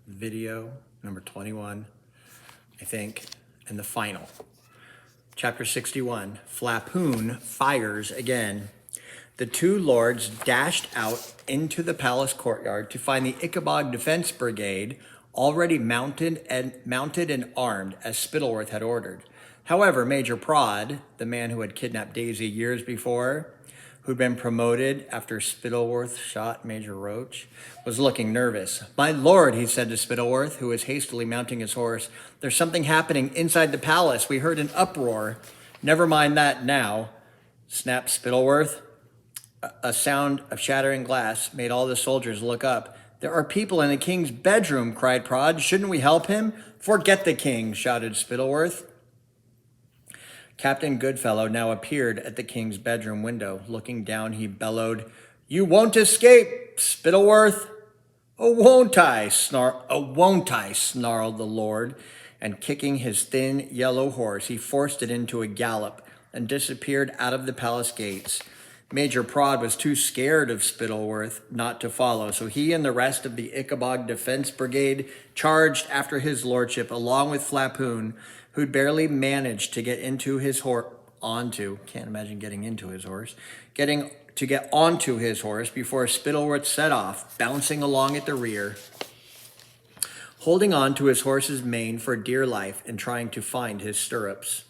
video number 21, I think, and the final. Chapter 61, Flapoon fires again. The two lords dashed out into the palace courtyard to find the Ickabog Defense Brigade already mounted and armed as Spittleworth had ordered. However, Major Prod, the man who had kidnapped Daisy years before, who'd been promoted after Spittleworth shot Major Roach, was looking nervous. "My lord," he said to Spittleworth, who was hastily mounting his horse, "there's something happening inside the palace. We heard an uproar." "Never mind that now," snapped Spittleworth. A sound of shattering glass made all the soldiers look up. "There are people in the king's bedroom," cried Prod. "Shouldn't we help him?" "Forget the king," shouted Spittleworth. Captain Goodfellow now appeared at the king's bedroom window. Looking down, he bellowed, "You won't escape, Spittleworth." "Oh, won't I?" snarled the lord, and kicking his thin yellow horse, he forced it into a gallop and disappeared out of the palace gates. Major Prod was too scared of Spittleworth not to follow, so he and the rest of the Ickabog Defense Brigade charged after his lordship, along with Flapoon, who'd barely managed to get into his horse, can't imagine getting into his horse, get onto his horse before Spittleworth set off, bouncing along at the rear, holding on to his horse's mane for dear life and trying to find his stirrups.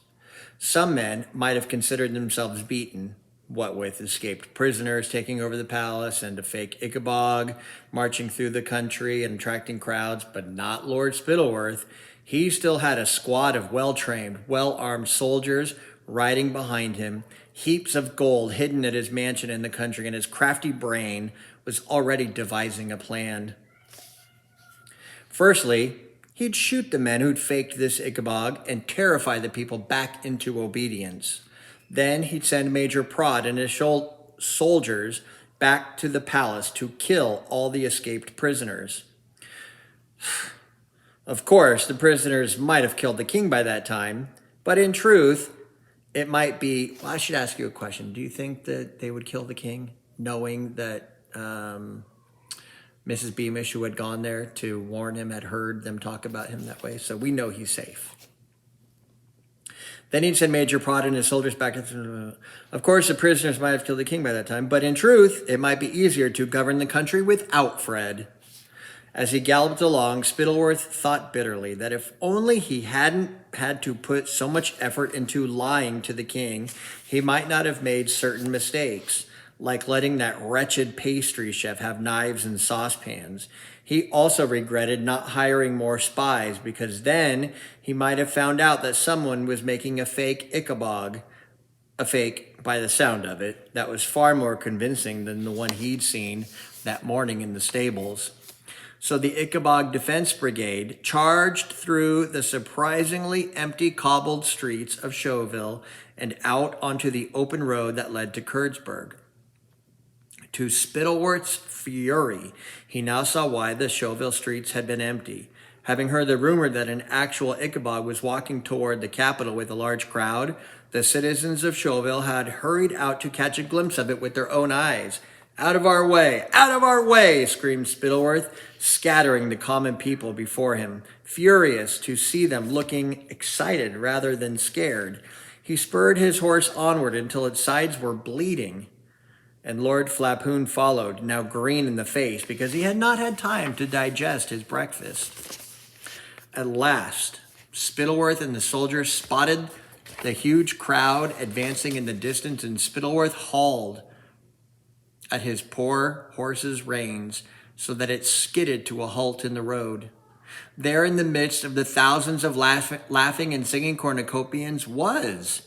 Some men might have considered themselves beaten, what with escaped prisoners taking over the palace and a fake Ickabog marching through the country and attracting crowds, but not Lord Spittleworth. He still had a squad of well-trained, well-armed soldiers riding behind him, heaps of gold hidden at his mansion in the country, and his crafty brain was already devising a plan. Firstly, he'd shoot the men who'd faked this Ickabog and terrify the people back into obedience. Then he'd send Major Prod and his soldiers back to the palace to kill all the escaped prisoners. Of course, the prisoners might have killed the king by that time, but in truth, it might be... Well, I should ask you a question. Do you think that they would kill the king, knowing that Mrs. Beamish, who had gone there to warn him, had heard them talk about him that way? So we know he's safe. Then he'd send Major Prod and his soldiers back to... Of course, the prisoners might have killed the king by that time, but in truth, it might be easier to govern the country without Fred. As he galloped along, Spittleworth thought bitterly that if only he hadn't had to put so much effort into lying to the king, he might not have made certain mistakes, like letting that wretched pastry chef have knives and saucepans. He also regretted not hiring more spies, because then he might have found out that someone was making a fake Ickabog, a fake by the sound of it, that was far more convincing than the one he'd seen that morning in the stables. So the Ickabog Defense Brigade charged through the surprisingly empty cobbled streets of Showville and out onto the open road that led to Kurtzburg. To Spittleworth's fury, he now saw why the Showville streets had been empty. Having heard the rumor that an actual Ickabog was walking toward the capital with a large crowd, the citizens of Showville had hurried out to catch a glimpse of it with their own eyes. "Out of our way! Out of our way!" screamed Spittleworth, scattering the common people before him, furious to see them looking excited rather than scared. He spurred his horse onward until its sides were bleeding, and Lord Flapoon followed, now green in the face because he had not had time to digest his breakfast. At last, Spittleworth and the soldiers spotted the huge crowd advancing in the distance, and Spittleworth hauled at his poor horse's reins so that it skidded to a halt in the road. There in the midst of the thousands of laughing and singing cornucopians was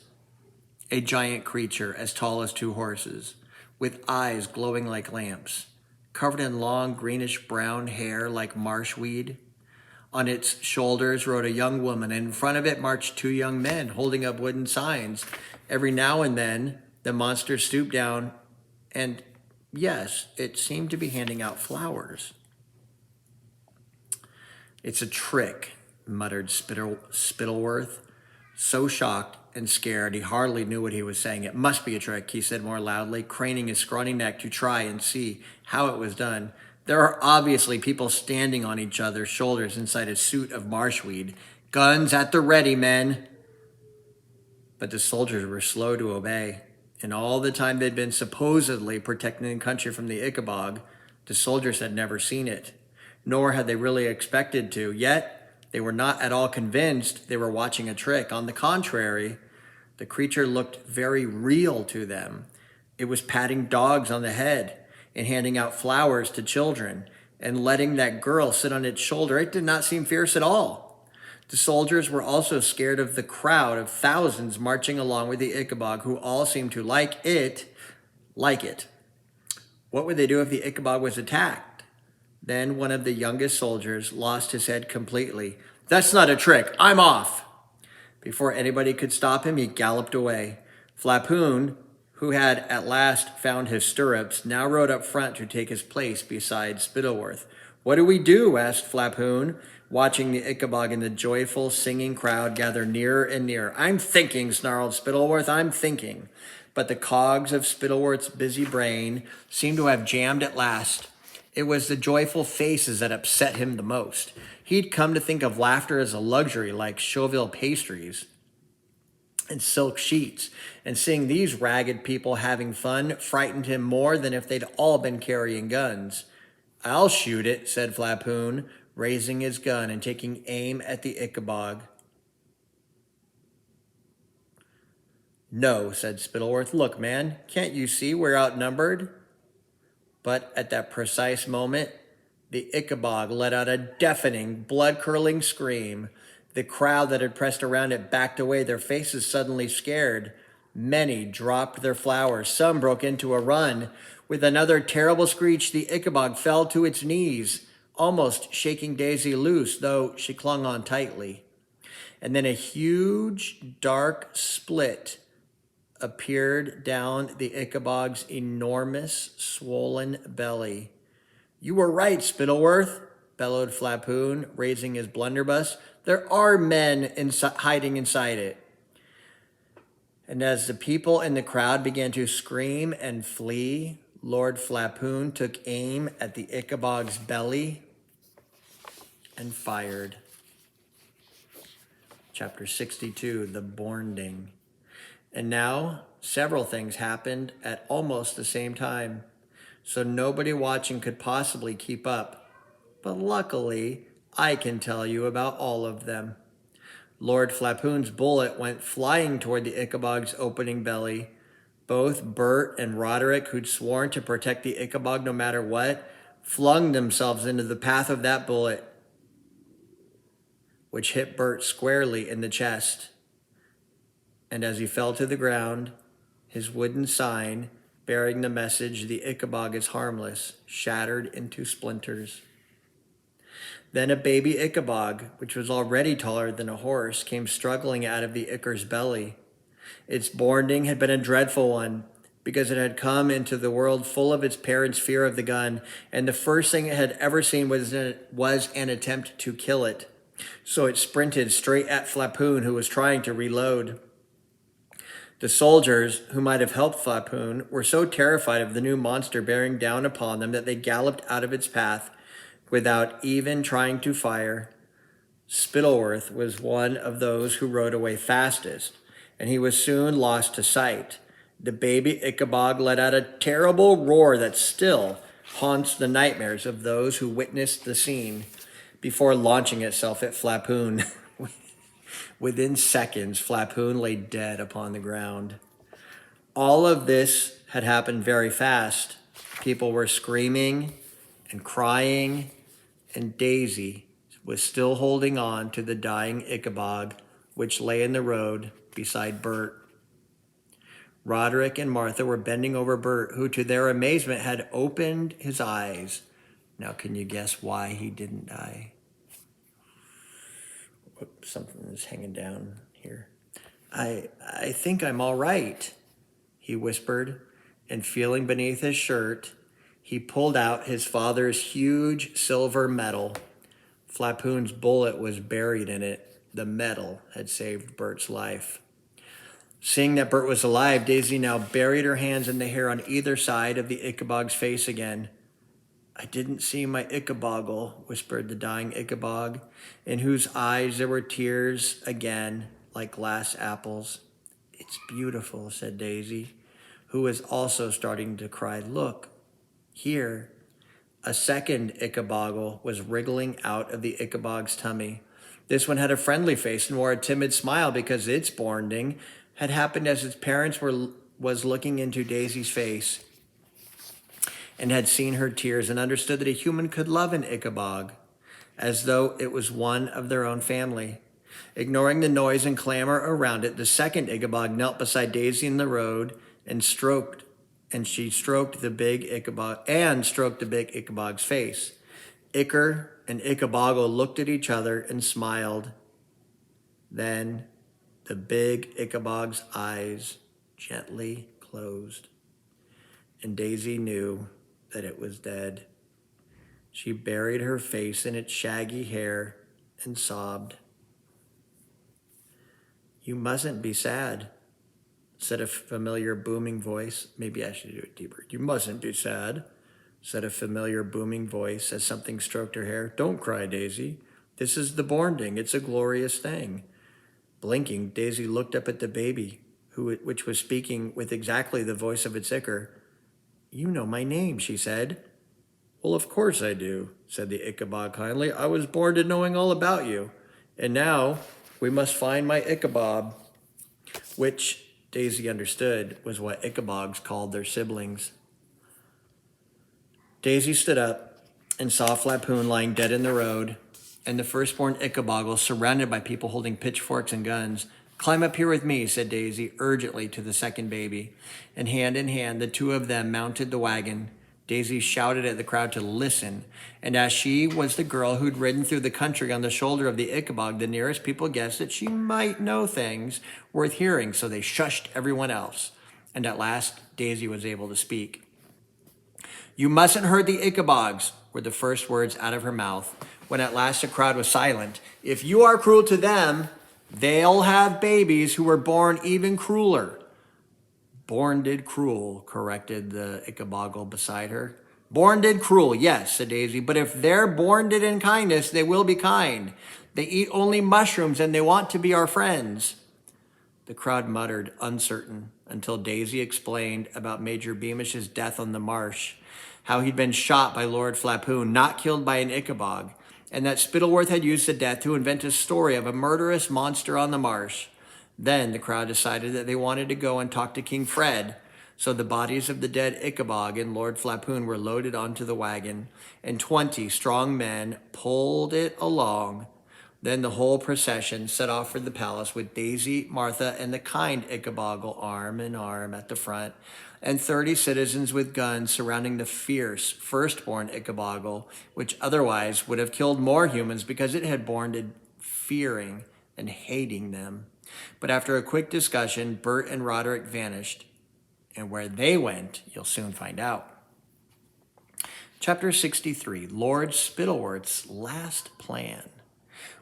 a giant creature as tall as two horses, with eyes glowing like lamps, covered in long greenish-brown hair like marshweed. On its shoulders rode a young woman, and in front of it marched two young men holding up wooden signs. Every now and then, the monster stooped down, and yes, it seemed to be handing out flowers. "It's a trick," muttered Spittleworth, so shocked and scared he hardly knew what he was saying. "It must be a trick," he said more loudly, craning his scrawny neck to try and see how it was done. There are obviously people standing on each other's shoulders inside a suit of marshweed. Guns at the ready, men. But the soldiers were slow to obey. And all the time they'd been supposedly protecting the country from the Ickabog, the soldiers had never seen it, nor had they really expected to. Yet, they were not at all convinced they were watching a trick. On the contrary, the creature looked very real to them. It was patting dogs on the head and handing out flowers to children and letting that girl sit on its shoulder. It did not seem fierce at all. The soldiers were also scared of the crowd of thousands marching along with the Ickabog, who all seemed to like it. What would they do if the Ickabog was attacked? Then one of the youngest soldiers lost his head completely. "That's not a trick. I'm off." Before anybody could stop him, he galloped away. Flapoon, who had at last found his stirrups, now rode up front to take his place beside Spittleworth. "What do we do?" asked Flapoon, watching the Ickabog and the joyful, singing crowd gather nearer and nearer. "I'm thinking," snarled Spittleworth, "I'm thinking." But the cogs of Spittleworth's busy brain seemed to have jammed at last. It was the joyful faces that upset him the most. He'd come to think of laughter as a luxury, like Chauville pastries and silk sheets, and seeing these ragged people having fun frightened him more than if they'd all been carrying guns. "I'll shoot it," said Flapoon, raising his gun and taking aim at the Ickabog. "No," said Spittleworth. "Look, man, can't you see we're outnumbered?" But at that precise moment, the Ickabog let out a deafening, blood-curdling scream. The crowd that had pressed around it backed away, their faces suddenly scared. Many dropped their flowers. Some broke into a run. With another terrible screech, the Ickabog fell to its knees, almost shaking Daisy loose, though she clung on tightly. And then a huge, dark split appeared down the Ickabog's enormous, swollen belly. "You were right, Spittleworth," bellowed Flapoon, raising his blunderbuss. "There are men hiding inside it." And as the people in the crowd began to scream and flee, Lord Flapoon took aim at the Ickabog's belly and fired. Chapter 62, The Bonding. And now, several things happened at almost the same time, so nobody watching could possibly keep up. But luckily, I can tell you about all of them. Lord Flapoon's bullet went flying toward the Ickabog's opening belly. Both Bert and Roderick, who'd sworn to protect the Ickabog no matter what, flung themselves into the path of that bullet, which hit Bert squarely in the chest. And as he fell to the ground, his wooden sign bearing the message, "The Ickabog is harmless," shattered into splinters. Then a baby Ickabog, which was already taller than a horse, came struggling out of the Icker's belly. Its bonding had been a dreadful one, because it had come into the world full of its parents' fear of the gun, and the first thing it had ever seen was an attempt to kill it. So it sprinted straight at Flapoon, who was trying to reload. The soldiers, who might have helped Flapoon, were so terrified of the new monster bearing down upon them that they galloped out of its path without even trying to fire. Spittleworth was one of those who rode away fastest, and he was soon lost to sight. The baby Ickabog let out a terrible roar that still haunts the nightmares of those who witnessed the scene before launching itself at Flapoon. Within seconds, Flapoon lay dead upon the ground. All of this had happened very fast. People were screaming and crying, and Daisy was still holding on to the dying Ickabog, which lay in the road beside Bert. Roderick and Martha were bending over Bert, who, to their amazement, had opened his eyes. Now, can you guess why he didn't die? Oops, something is hanging down here. I think I'm all right, he whispered, and feeling beneath his shirt, he pulled out his father's huge silver medal. Flapoon's bullet was buried in it. The medal had saved Bert's life. Seeing that Bert was alive, Daisy now buried her hands in the hair on either side of the Ickabog's face again. I didn't see my Ickaboggle, whispered the dying Ickabog, in whose eyes there were tears again, like glass apples. It's beautiful, said Daisy, who was also starting to cry. Look, here. A second Ickaboggle was wriggling out of the Ickabog's tummy. This one had a friendly face and wore a timid smile because its bornding had happened as its parents was looking into Daisy's face and had seen her tears and understood that a human could love an Ickabog as though it was one of their own family. Ignoring the noise and clamor around it, the second Ickabog knelt beside Daisy in the road and stroked the big Ickabog's face. Icker and Ickaboggle looked at each other and smiled. Then the big Ickabog's eyes gently closed, and Daisy knew that it was dead. She buried her face in its shaggy hair and sobbed. You mustn't be sad, said a familiar booming voice. Maybe I should do it deeper. You mustn't be sad, said a familiar booming voice as something stroked her hair. Don't cry, Daisy. This is the bornding. It's a glorious thing. Blinking, Daisy looked up at the baby, which was speaking with exactly the voice of its Icker. You know my name, she said. Well, of course I do, said the Ickabog kindly. I was born to knowing all about you. And now we must find my Ickabog, which Daisy understood was what Ickabogs called their siblings. Daisy stood up and saw Flapoon lying dead in the road, and the firstborn Ickaboggle surrounded by people holding pitchforks and guns. Climb up here with me, said Daisy urgently to the second baby, and hand in hand the two of them mounted the wagon. Daisy shouted at the crowd to listen, and as she was the girl who'd ridden through the country on the shoulder of the Ickabog, the nearest people guessed that she might know things worth hearing, so they shushed everyone else. And at last, Daisy was able to speak. You mustn't hurt the Ickabogs, were the first words out of her mouth, when at last the crowd was silent. If you are cruel to them, they'll have babies who were born even crueler. Born did cruel, corrected the Ickaboggle beside her. Born did cruel, yes, said Daisy, but if they're born did in kindness, they will be kind. They eat only mushrooms and they want to be our friends. The crowd muttered, uncertain, until Daisy explained about Major Beamish's death on the marsh, how he'd been shot by Lord Flapoon, not killed by an Ickabog, and that Spittleworth had used the death to invent a story of a murderous monster on the marsh. Then the crowd decided that they wanted to go and talk to King Fred, so the bodies of the dead Ickabog and Lord Flapoon were loaded onto the wagon, and 20 strong men pulled it along. Then the whole procession set off for the palace with Daisy, Martha, and the kind Ickaboggle arm in arm at the front, and 30 citizens with guns surrounding the fierce firstborn Ickaboggle, which otherwise would have killed more humans because it had born fearing and hating them. But after a quick discussion, Bert and Roderick vanished. And where they went, you'll soon find out. Chapter 63, Lord Spittleworth's Last Plan.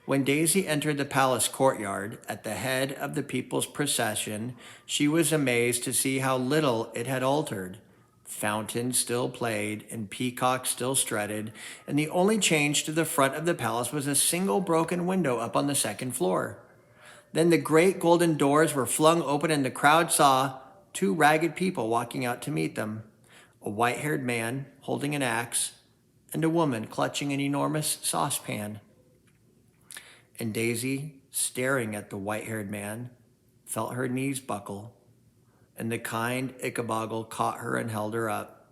When Daisy entered the palace courtyard at the head of the people's procession, she was amazed to see how little it had altered. Fountains still played and peacocks still strutted, and the only change to the front of the palace was a single broken window up on the second floor. Then the great golden doors were flung open and the crowd saw 2 ragged people walking out to meet them, a white-haired man holding an axe and a woman clutching an enormous saucepan. And Daisy, staring at the white-haired man, felt her knees buckle, and the kind Ickaboggle caught her and held her up.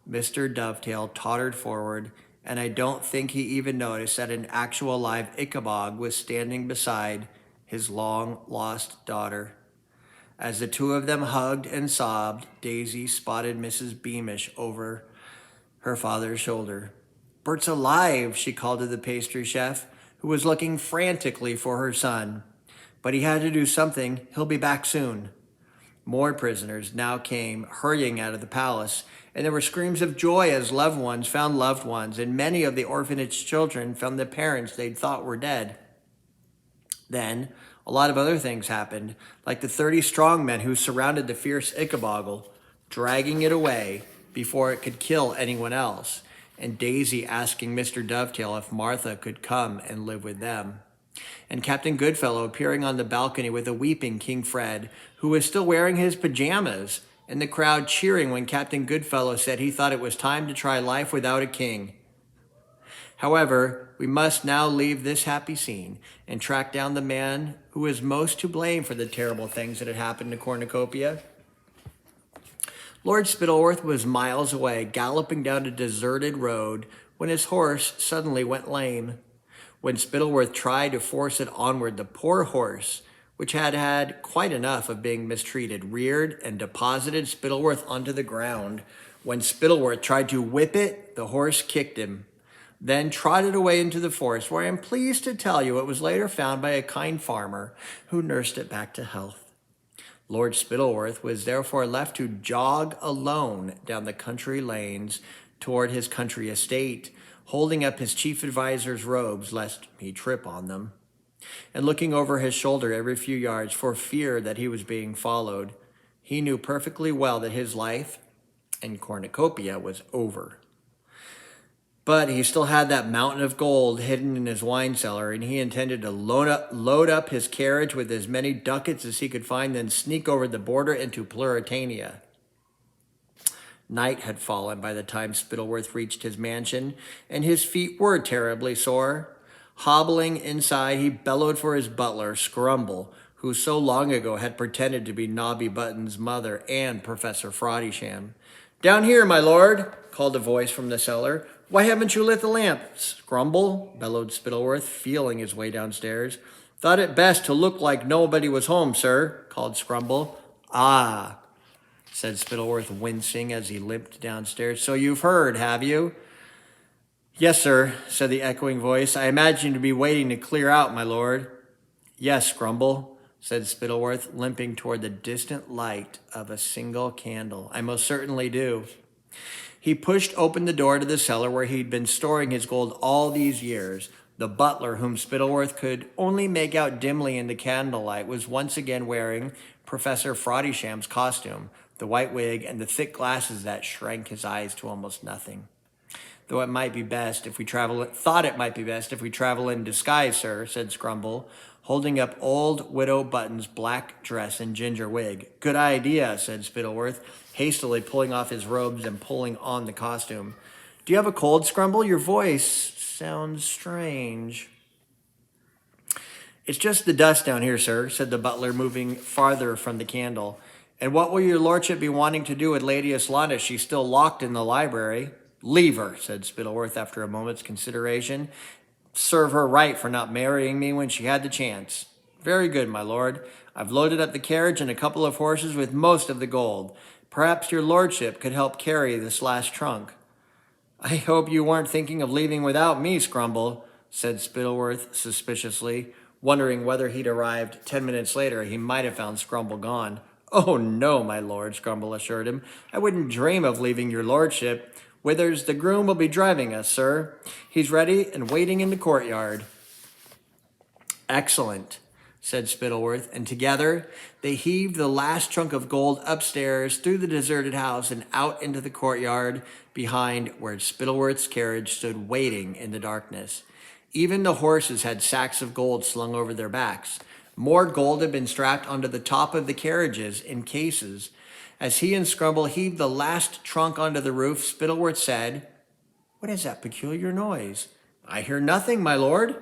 Mr. Dovetail tottered forward, and I don't think he even noticed that an actual live Ickabog was standing beside his long-lost daughter. As the two of them hugged and sobbed, Daisy spotted Mrs. Beamish over her father's shoulder. Bert's alive, she called to the pastry chef, who was looking frantically for her son. But he had to do something. He'll be back soon. More prisoners now came hurrying out of the palace, and there were screams of joy as loved ones found loved ones, and many of the orphanage children found the parents they'd thought were dead. Then, a lot of other things happened, like the 30 strong men who surrounded the fierce Ickaboggle, dragging it away before it could kill anyone else. and Daisy asking Mr. Dovetail if Martha could come and live with them, and Captain Goodfellow appearing on the balcony with a weeping King Fred, who was still wearing his pajamas, and the crowd cheering when Captain Goodfellow said he thought it was time to try life without a king. However, we must now leave this happy scene and track down the man who was most to blame for the terrible things that had happened to Cornucopia. Lord Spittleworth was miles away, galloping down a deserted road when his horse suddenly went lame. When Spittleworth tried to force it onward, the poor horse, which had had quite enough of being mistreated, reared and deposited Spittleworth onto the ground. When Spittleworth tried to whip it, the horse kicked him, then trotted away into the forest, where I am pleased to tell you it was later found by a kind farmer who nursed it back to health. Lord Spittleworth was therefore left to jog alone down the country lanes toward his country estate, holding up his chief advisor's robes lest he trip on them, and looking over his shoulder every few yards for fear that he was being followed. He knew perfectly well that his life in Cornucopia was over. But he still had that mountain of gold hidden in his wine cellar, and he intended to load up his carriage with as many ducats as he could find, then sneak over the border into Pluritania. Night had fallen by the time Spittleworth reached his mansion, and his feet were terribly sore. Hobbling inside, he bellowed for his butler, Scrumble, who so long ago had pretended to be Nobby Button's mother and Professor Frodysham. "Down here, my lord," called a voice from the cellar. "Why haven't you lit the lamp, Scrumble?" bellowed Spittleworth, feeling his way downstairs. "Thought it best to look like nobody was home, sir," called Scrumble. "Ah," said Spittleworth, wincing as he limped downstairs. "So you've heard, have you?" "Yes, sir," said the echoing voice. "I imagine you to be waiting to clear out, my lord." "Yes, Scrumble," said Spittleworth, limping toward the distant light of a single candle. "I most certainly do." He pushed open the door to the cellar where he'd been storing his gold all these years. The butler, whom Spittleworth could only make out dimly in the candlelight, was once again wearing Professor Frodysham's costume, the white wig and the thick glasses that shrank his eyes to almost nothing. "Though it might be best if we travel in disguise, sir," said Scrumble, holding up old Widow Button's black dress and ginger wig. "Good idea," said Spittleworth, hastily pulling off his robes and pulling on the costume. "Do you have a cold, Scrumble? Your voice sounds strange." "It's just the dust down here, sir," said the butler, moving farther from the candle. "And what will your lordship be wanting to do with Lady Islanda? She's still locked in the library." "Leave her," said Spittleworth after a moment's consideration. "Serve her right for not marrying me when she had the chance." "Very good, my lord. I've loaded up the carriage and a couple of horses with most of the gold. Perhaps your lordship could help carry this last trunk." "I hope you weren't thinking of leaving without me, Scrumble," said Spittleworth suspiciously, wondering whether he'd arrived 10 minutes later he might have found Scrumble gone. "Oh, no, my lord," Scrumble assured him. "I wouldn't dream of leaving your lordship. Withers, the groom, will be driving us, sir. He's ready and waiting in the courtyard." "Excellent," said Spittleworth, and together they heaved the last chunk of gold upstairs, through the deserted house, and out into the courtyard behind, where Spittleworth's carriage stood waiting in the darkness. Even the horses had sacks of gold slung over their backs. More gold had been strapped onto the top of the carriages in cases. As he and Scrumble heaved the last trunk onto the roof, Spittleworth said, "What is that peculiar noise?" "I hear nothing, my lord,"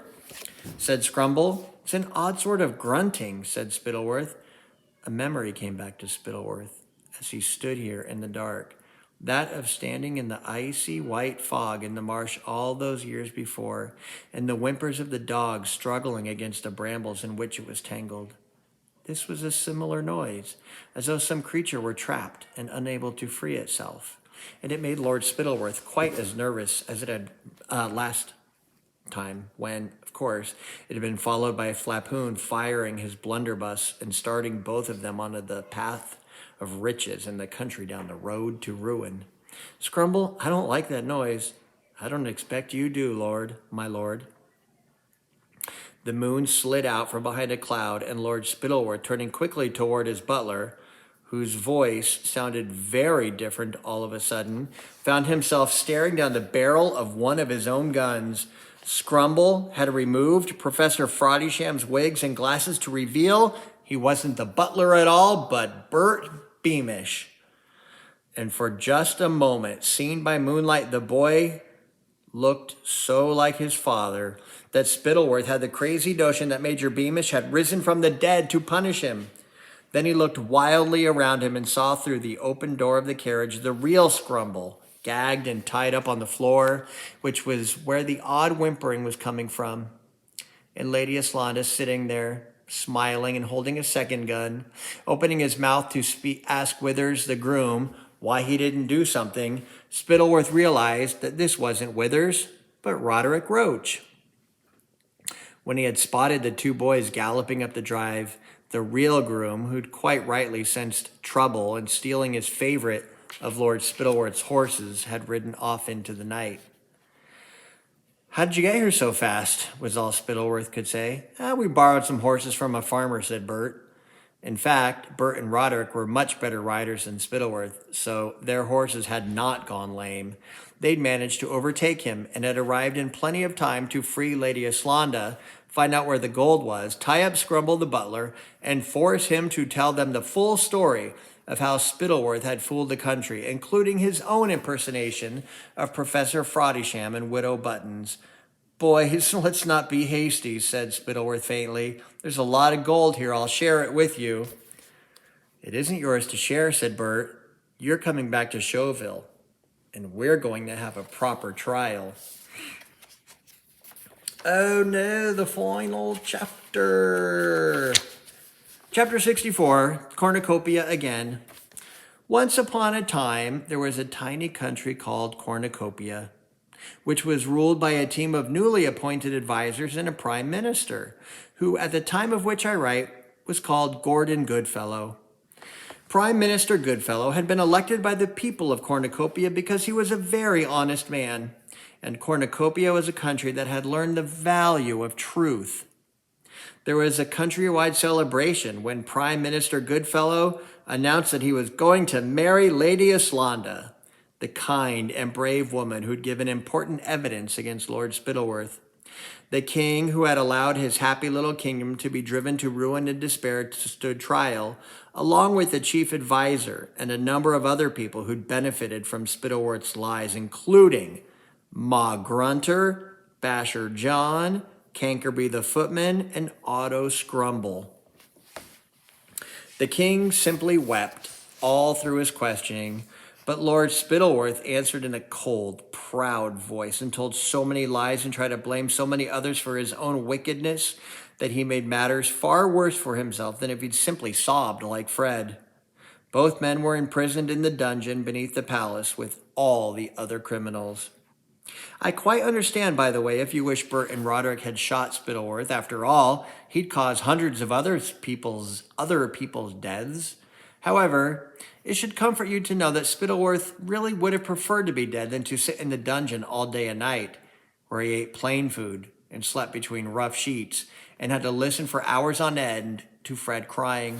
said Scrumble. "It's an odd sort of grunting," said Spittleworth. A memory came back to Spittleworth as he stood here in the dark, that of standing in the icy white fog in the marsh all those years before, and the whimpers of the dog struggling against the brambles in which it was tangled. This was a similar noise, as though some creature were trapped and unable to free itself, and it made Lord Spittleworth quite as nervous as it had last time, when, of course, it had been followed by a Flapoon firing his blunderbuss and starting both of them onto the path of riches in the country down the road to ruin. "Scrumble, I don't like that noise." "I don't expect you do, my lord." The moon slid out from behind a cloud, and Lord Spittleworth, turning quickly toward his butler, whose voice sounded very different all of a sudden, found himself staring down the barrel of one of his own guns. Scrumble had removed Professor Frodysham's wigs and glasses to reveal he wasn't the butler at all, but Bert Beamish. And for just a moment, seen by moonlight, the boy looked so like his father that Spittleworth had the crazy notion that Major Beamish had risen from the dead to punish him. Then he looked wildly around him and saw through the open door of the carriage the real Scrumble, gagged and tied up on the floor, which was where the odd whimpering was coming from. And Lady Yslanda sitting there, smiling and holding a second gun, opening his mouth to ask Withers, the groom, why he didn't do something. Spittleworth realized that this wasn't Withers, but Roderick Roach. When he had spotted the two boys galloping up the drive, the real groom, who'd quite rightly sensed trouble and stealing his favorite of Lord Spittleworth's horses, had ridden off into the night. "How did you get here so fast?" was all Spittleworth could say. "We borrowed some horses from a farmer," said Bert. In fact, Bert and Roderick were much better riders than Spittleworth, so their horses had not gone lame. They'd managed to overtake him and had arrived in plenty of time to free Lady Yslanda, find out where the gold was, tie up Scrumble the butler, and force him to tell them the full story of how Spittleworth had fooled the country, including his own impersonation of Professor Frodysham and Widow Buttons. "Boys, let's not be hasty," said Spittleworth faintly. "There's a lot of gold here. I'll share it with you." "It isn't yours to share," said Bert. "You're coming back to Showville, and we're going to have a proper trial." Oh no, the final chapter. Chapter 64, Cornucopia again. Once upon a time, there was a tiny country called Cornucopia, which was ruled by a team of newly appointed advisors and a prime minister, who at the time of which I write was called Gordon Goodfellow. Prime Minister Goodfellow had been elected by the people of Cornucopia because he was a very honest man, and Cornucopia was a country that had learned the value of truth. There was a countrywide celebration when Prime Minister Goodfellow announced that he was going to marry Lady Yslanda, the kind and brave woman who'd given important evidence against Lord Spittleworth. The king, who had allowed his happy little kingdom to be driven to ruin and despair, stood trial, along with the chief advisor and a number of other people who'd benefited from Spittleworth's lies, including Ma Grunter, Basher John, Cankerby the footman, and Otto Scrumble. The king simply wept all through his questioning, but Lord Spittleworth answered in a cold, proud voice and told so many lies and tried to blame so many others for his own wickedness that he made matters far worse for himself than if he'd simply sobbed like Fred. Both men were imprisoned in the dungeon beneath the palace with all the other criminals. I quite understand, by the way, if you wish Bert and Roderick had shot Spittleworth. After all, he'd caused hundreds of other people's deaths. However, it should comfort you to know that Spittleworth really would have preferred to be dead than to sit in the dungeon all day and night, where he ate plain food and slept between rough sheets and had to listen for hours on end to Fred crying.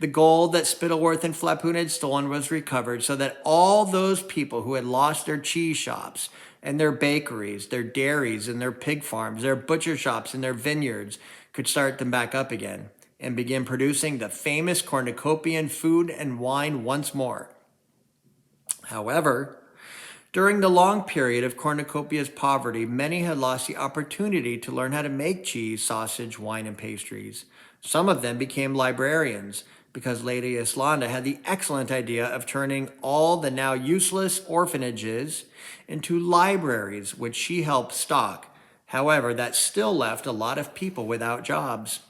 The gold that Spittleworth and Flapoon had stolen was recovered so that all those people who had lost their cheese shops and their bakeries, their dairies and their pig farms, their butcher shops and their vineyards could start them back up again and begin producing the famous cornucopian food and wine once more. However, during the long period of Cornucopia's poverty, many had lost the opportunity to learn how to make cheese, sausage, wine, and pastries. Some of them became librarians because Lady Yslanda had the excellent idea of turning all the now useless orphanages into libraries, which she helped stock. However, that still left a lot of people without jobs.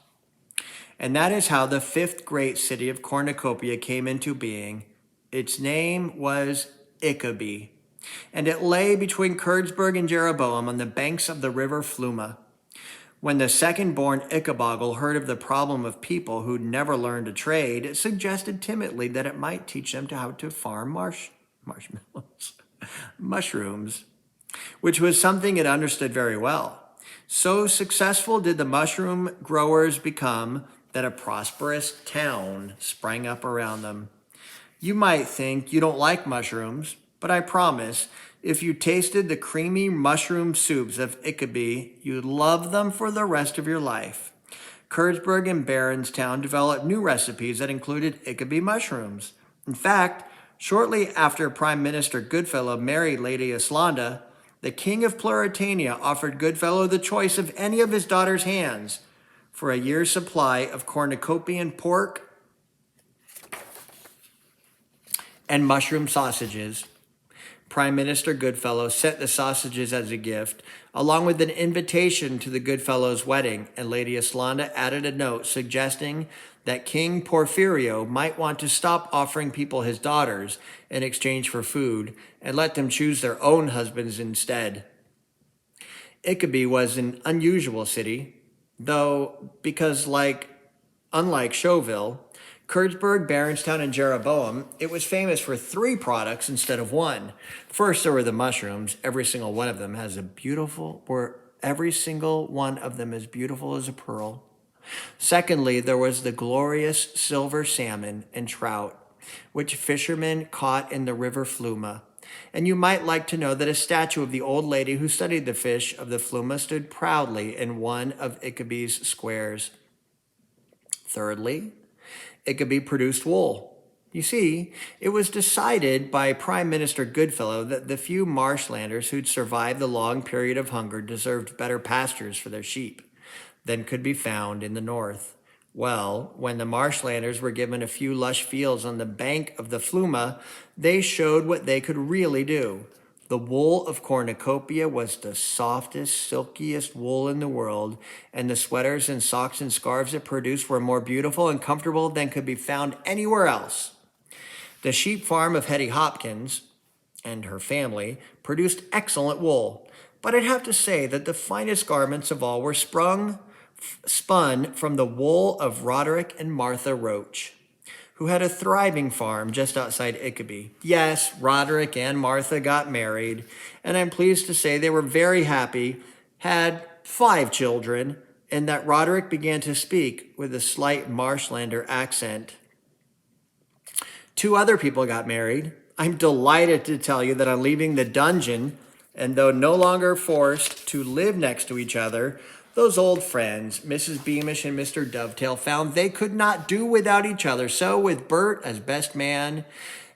And that is how the fifth great city of Cornucopia came into being. Its name was Ickabog, and it lay between Kurdsburg and Jeroboam on the banks of the river Fluma. When the second-born Ickabog heard of the problem of people who'd never learned a trade, it suggested timidly that it might teach them how to farm mushrooms, which was something it understood very well. So successful did the mushroom growers become that a prosperous town sprang up around them. You might think you don't like mushrooms, but I promise, if you tasted the creamy mushroom soups of Ickabog, you'd love them for the rest of your life. Kurtzberg and Baronstown developed new recipes that included Ickabog mushrooms. In fact, shortly after Prime Minister Goodfellow married Lady Islanda, the King of Pluritania offered Goodfellow the choice of any of his daughter's hands for a year's supply of cornucopian pork and mushroom sausages. Prime Minister Goodfellow sent the sausages as a gift, along with an invitation to the Goodfellow's wedding, and Lady Islanda added a note suggesting that King Porfirio might want to stop offering people his daughters in exchange for food and let them choose their own husbands instead. Ickabog was an unusual city, though, because unlike Chauville, Kurtzberg, Baronstown, and Jeroboam, it was famous for 3 products instead of 1. First, there were the mushrooms. Every single one of them as beautiful as a pearl. Secondly, there was the glorious silver salmon and trout, which fishermen caught in the river Fluma. And you might like to know that a statue of the old lady who studied the fish of the Fluma stood proudly in one of Ickabog's squares. Thirdly, Ickabog produced wool. You see, it was decided by Prime Minister Goodfellow that the few marshlanders who'd survived the long period of hunger deserved better pastures for their sheep than could be found in the north. Well, when the marshlanders were given a few lush fields on the bank of the Fluma, they showed what they could really do. The wool of cornucopia was the softest, silkiest wool in the world, and the sweaters and socks and scarves it produced were more beautiful and comfortable than could be found anywhere else. The sheep farm of Hetty Hopkins and her family produced excellent wool, but I'd have to say that the finest garments of all were spun from the wool of Roderick and Martha Roach, who had a thriving farm just outside Ickabog. Yes, Roderick and Martha got married, and I'm pleased to say they were very happy, had 5 children, and that Roderick began to speak with a slight Marshlander accent. 2 other people got married. I'm delighted to tell you that on leaving the dungeon, and though no longer forced to live next to each other, those old friends, Mrs. Beamish and Mr. Dovetail, found they could not do without each other. So with Bert as best man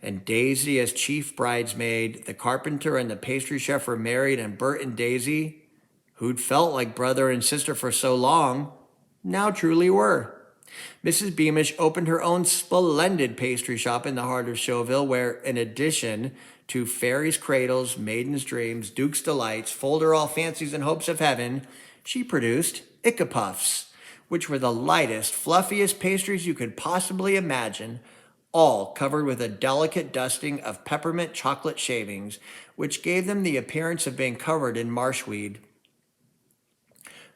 and Daisy as chief bridesmaid, the carpenter and the pastry chef were married, and Bert and Daisy, who'd felt like brother and sister for so long, now truly were. Mrs. Beamish opened her own splendid pastry shop in the heart of Chauville, where, in addition to fairies' cradles, maidens' dreams, duke's delights, folderol fancies, and hopes of heaven, she produced Ickapuffs, which were the lightest, fluffiest pastries you could possibly imagine, all covered with a delicate dusting of peppermint chocolate shavings, which gave them the appearance of being covered in marshweed.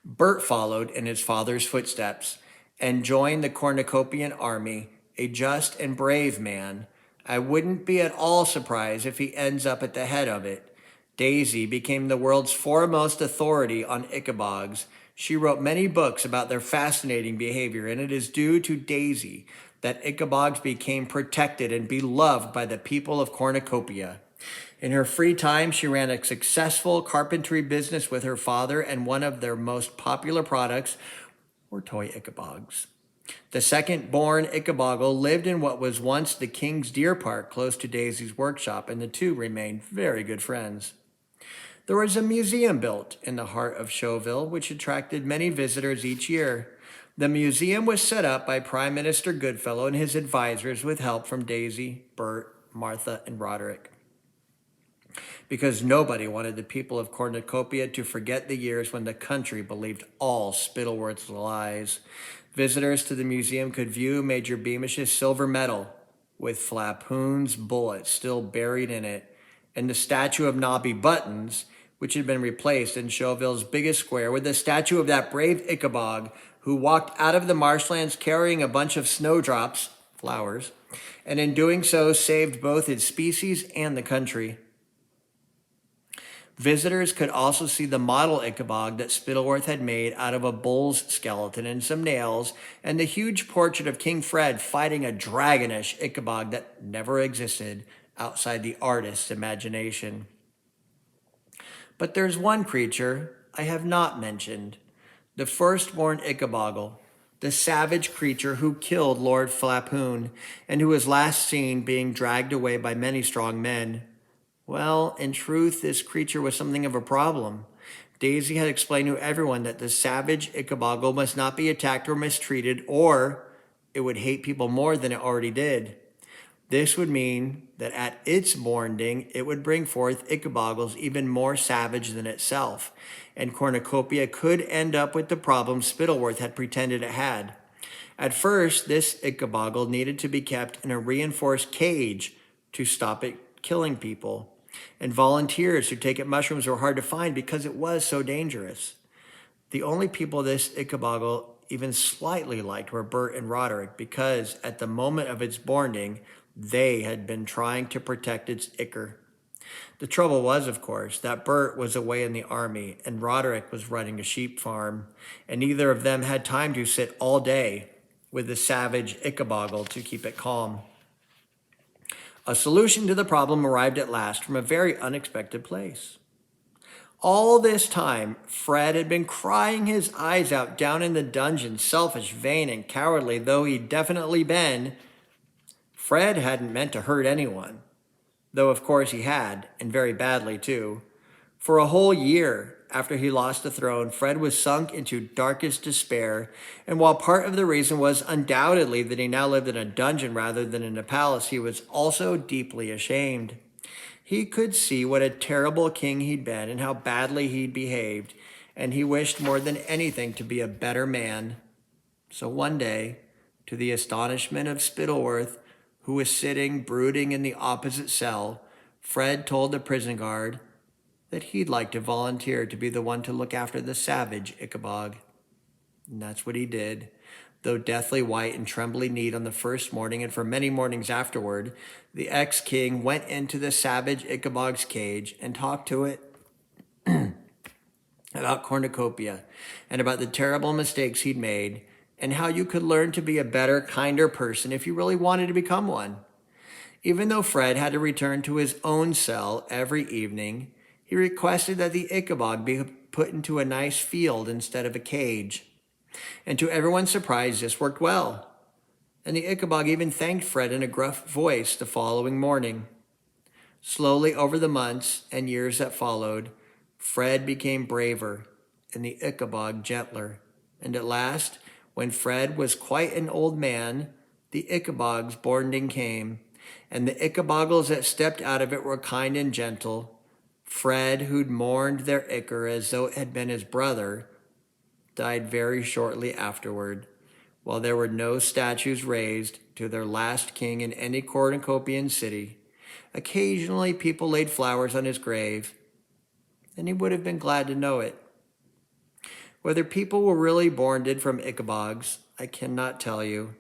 Bert followed in his father's footsteps and joined the cornucopian army, a just and brave man. I wouldn't be at all surprised if he ends up at the head of it. Daisy became the world's foremost authority on Ickabogs. She wrote many books about their fascinating behavior, and it is due to Daisy that Ickabogs became protected and beloved by the people of Cornucopia. In her free time, she ran a successful carpentry business with her father, and one of their most popular products were toy Ickabogs. The second-born Ickabog lived in what was once the King's Deer Park close to Daisy's workshop, and the two remained very good friends. There was a museum built in the heart of Chauville, which attracted many visitors each year. The museum was set up by Prime Minister Goodfellow and his advisors with help from Daisy, Bert, Martha, and Roderick. Because nobody wanted the people of Cornucopia to forget the years when the country believed all Spittleworth's lies. Visitors to the museum could view Major Beamish's silver medal with Flapoon's bullet still buried in it, and the statue of Nobby Buttons, which had been replaced in Chauville's biggest square with the statue of that brave Ickabog who walked out of the marshlands carrying a bunch of snowdrops, flowers, and in doing so saved both his species and the country. Visitors could also see the model Ickabog that Spittleworth had made out of a bull's skeleton and some nails, and the huge portrait of King Fred fighting a dragonish Ickabog that never existed outside the artist's imagination. But there's one creature I have not mentioned, the firstborn Ickabogle, the savage creature who killed Lord Flapoon and who was last seen being dragged away by many strong men. Well, in truth, this creature was something of a problem. Daisy had explained to everyone that the savage Ickaboggle must not be attacked or mistreated, or it would hate people more than it already did. This would mean that at its morning, it would bring forth Ickaboggles even more savage than itself, and Cornucopia could end up with the problem Spittleworth had pretended it had. At first, this Ickaboggle needed to be kept in a reinforced cage to stop it killing people, and volunteers who take it mushrooms were hard to find because it was so dangerous. The only people this Ickaboggle even slightly liked were Bert and Roderick because at the moment of its boarding, they had been trying to protect its ichor. The trouble was, of course, that Bert was away in the army and Roderick was running a sheep farm, and neither of them had time to sit all day with the savage Ickaboggle to keep it calm. A solution to the problem arrived at last from a very unexpected place. All this time, Fred had been crying his eyes out down in the dungeon, selfish, vain, and cowardly though he'd definitely been. Fred hadn't meant to hurt anyone, though of course he had, and very badly too. For a whole year after he lost the throne, Fred was sunk into darkest despair, and while part of the reason was undoubtedly that he now lived in a dungeon rather than in a palace, he was also deeply ashamed. He could see what a terrible king he'd been and how badly he'd behaved, and he wished more than anything to be a better man. So one day, to the astonishment of Spittleworth, who was sitting brooding in the opposite cell, Fred told the prison guard that he'd like to volunteer to be the one to look after the savage Ickabog. And that's what he did. Though deathly white and trembly neat on the first morning and for many mornings afterward, the ex-king went into the savage Ickabog's cage and talked to it about Cornucopia and about the terrible mistakes he'd made and how you could learn to be a better, kinder person if you really wanted to become one. Even though Fred had to return to his own cell every evening, he requested that the Ickabog be put into a nice field instead of a cage. And to everyone's surprise, this worked well. And the Ickabog even thanked Fred in a gruff voice the following morning. Slowly over the months and years that followed, Fred became braver and the Ickabog gentler. And at last, when Fred was quite an old man, the Ickabog's boarding came, and the Ickaboggles that stepped out of it were kind and gentle. Fred, who'd mourned their ichor as though it had been his brother, died very shortly afterward, while there were no statues raised to their last king in any cornucopian city. Occasionally people laid flowers on his grave, and he would have been glad to know it. Whether people were really boarded from Ickabogs, I cannot tell you.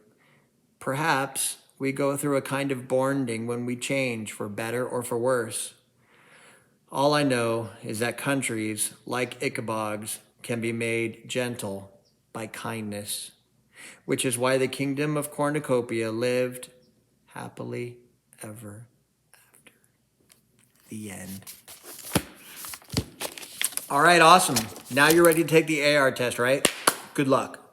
Perhaps we go through a kind of boarding when we change for better or for worse. All I know is that countries, like Ickabogs, can be made gentle by kindness, which is why the kingdom of Cornucopia lived happily ever after. The end. All right, awesome. Now you're ready to take the AR test, right? Good luck.